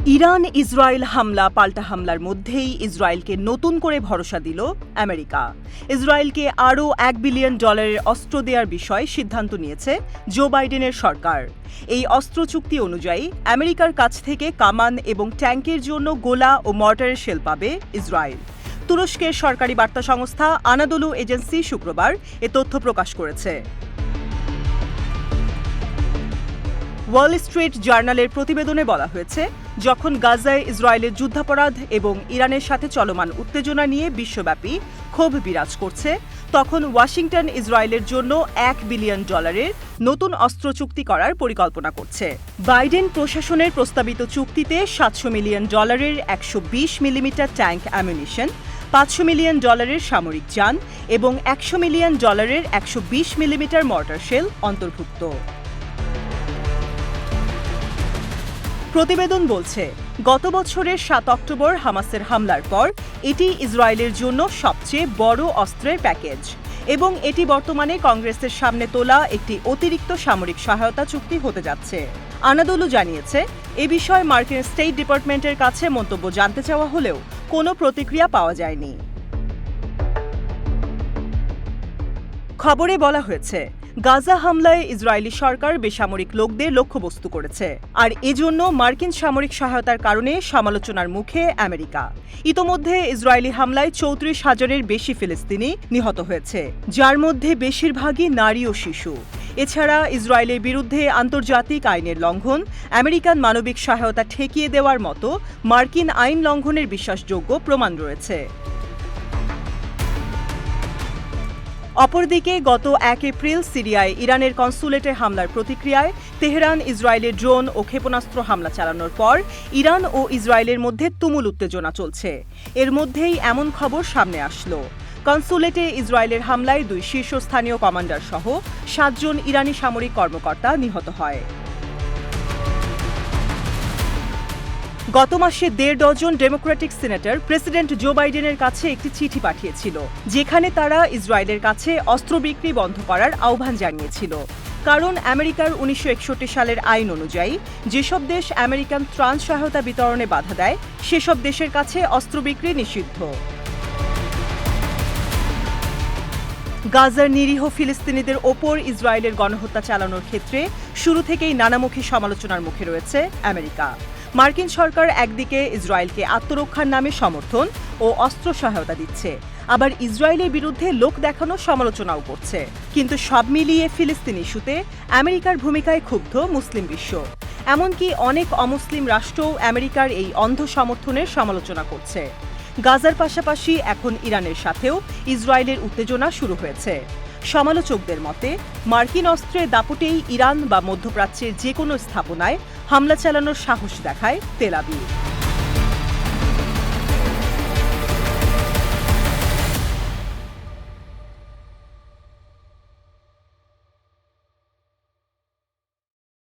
Iran Israel হামলা পাল্টা হামলার মধ্যেই ইসরায়েলকে নতুন করে ভরসা দিল আমেরিকা। ইসরায়েলকে আরও $1 বিলিয়ন অস্ত্র দেওয়ার বিষয়ে সিদ্ধান্ত নিয়েছে জো বাইডেনের সরকার। এই অস্ত্র চুক্তি অনুযায়ী আমেরিকার কাছ থেকে কামান এবং ট্যাঙ্কের জন্য গোলা ও মর্টারের শেল পাবে ইসরায়েল। তুরস্কের সরকারি বার্তা সংস্থা আনাদোলু এজেন্সি শুক্রবার এ তথ্য প্রকাশ করেছে। ওয়াল স্ট্রিট জার্নালের প্রতিবেদনে বলা হয়েছে, যখন গাজায় ইসরায়েলের যুদ্ধাপরাধ এবং ইরানের সাথে চলমান উত্তেজনা নিয়ে বিশ্বব্যাপী ক্ষোভ বিরাজ করছে, তখন ওয়াশিংটন ইসরায়েলের জন্য $1 বিলিয়ন নতুন অস্ত্র চুক্তি করার পরিকল্পনা করছে। বাইডেন প্রশাসনের প্রস্তাবিত চুক্তিতে $700 million 120 millimetre tank ammunition, $500 million সামরিক যান এবং $100 মিলিয়ন 120 মিলিমিটার মর্টার শেল অন্তর্ভুক্ত। প্রতিবেদন বলছে, গত বছরের 7 অক্টোবর হামাসের হামলার পর এটি ইসরায়েলের জন্য সবচেয়ে বড় অস্ত্রের প্যাকেজ এবং এটি বর্তমানে কংগ্রেসের সামনে তোলা একটি অতিরিক্ত সামরিক সহায়তা চুক্তি হতে যাচ্ছে। আনাদোলু জানিয়েছে, এ বিষয়ে মার্কিন স্টেট ডিপার্টমেন্টের কাছে মন্তব্য জানতে চাওয়া হলেও কোনো প্রতিক্রিয়া পাওয়া যায়নি। খবরে বলা হয়েছে, গাজা হামলায় ইসরায়েলি সরকার বেসামরিক লোকদের লক্ষ্যবস্তু করেছে, আর এজন্য মার্কিন সামরিক সহায়তার কারণে সমালোচনার মুখে আমেরিকা। ইতোমধ্যে ইসরায়েলি হামলায় 34,000-এর বেশি ফিলিস্তিনি নিহত হয়েছে, যার মধ্যে বেশিরভাগই নারী ও শিশু। এছাড়া ইসরায়েলের বিরুদ্ধে আন্তর্জাতিক আইনের লঙ্ঘন, আমেরিকান মানবিক সহায়তা ঠেকিয়ে দেওয়ার মতো মার্কিন আইন লঙ্ঘনের বিশ্বাসযোগ্য প্রমাণ রয়েছে। অপরদিকে গত 1 এপ্রিল সিরিয়ায় ইরানের কনসুলেটে হামলার প্রতিক্রিয়ায় তেহরান ইসরায়েলের ড্রোন ও ক্ষেপণাস্ত্র হামলা চালানোর পর ইরান ও ইসরায়েলের মধ্যে তুমুল উত্তেজনা চলছে। এর মধ্যেই এমন খবর সামনে আসলো, কনসুলেটে ইসরায়েলের হামলায় 2 শীর্ষস্থানীয় কমান্ডার সহ 7 জন ইরানি সামরিক কর্মকর্তা নিহত হয়। গত মাসে 1.5 dozen Democratic senator president Joe বাইডেনের কাছে একটি চিঠি পাঠিয়েছিল, যেখানে তারা ইসরায়েলের কাছে অস্ত্র বিক্রি বন্ধ করার আহ্বান জানিয়েছিল। কারণ আমেরিকার 1961 সালের আইন অনুযায়ী যেসব দেশ আমেরিকান ত্রাণ সহায়তা বিতরণে বাধা দেয়, সেসব দেশের কাছে অস্ত্র বিক্রি নিষিদ্ধ। গাজার নিরীহ ফিলিস্তিনিদের ওপর ইসরায়েলের গণহত্যা চালানোর ক্ষেত্রে শুরু থেকেই নানামুখী সমালোচনার মুখে রয়েছে আমেরিকা। মার্কিন সরকার একদিকে ইসরায়েলকে আত্মরক্ষার নামে সমর্থন ও অস্ত্র সহায়তা দিচ্ছে, আবার ইসরায়েলের বিরুদ্ধে লোক দেখানো সমালোচনাও করছে। কিন্তু সব মিলিয়ে ফিলিস্তিন ইস্যুতে আমেরিকার ভূমিকায় ক্ষুব্ধ মুসলিম বিশ্ব। এমনকি অনেক অমুসলিম রাষ্ট্রও আমেরিকার এই অন্ধ সমর্থনের সমালোচনা করছে। গাজার পাশাপাশি এখন ইরানের সাথেও ইসরায়েলের উত্তেজনা শুরু হয়েছে। সমালোচকদের মতে, মার্কিন অস্ত্রের দাপটেই ইরান বা মধ্যপ্রাচ্যের যে কোনো স্থাপনায় হামলা চালানোর সাহস দেখায় তেল আবিব।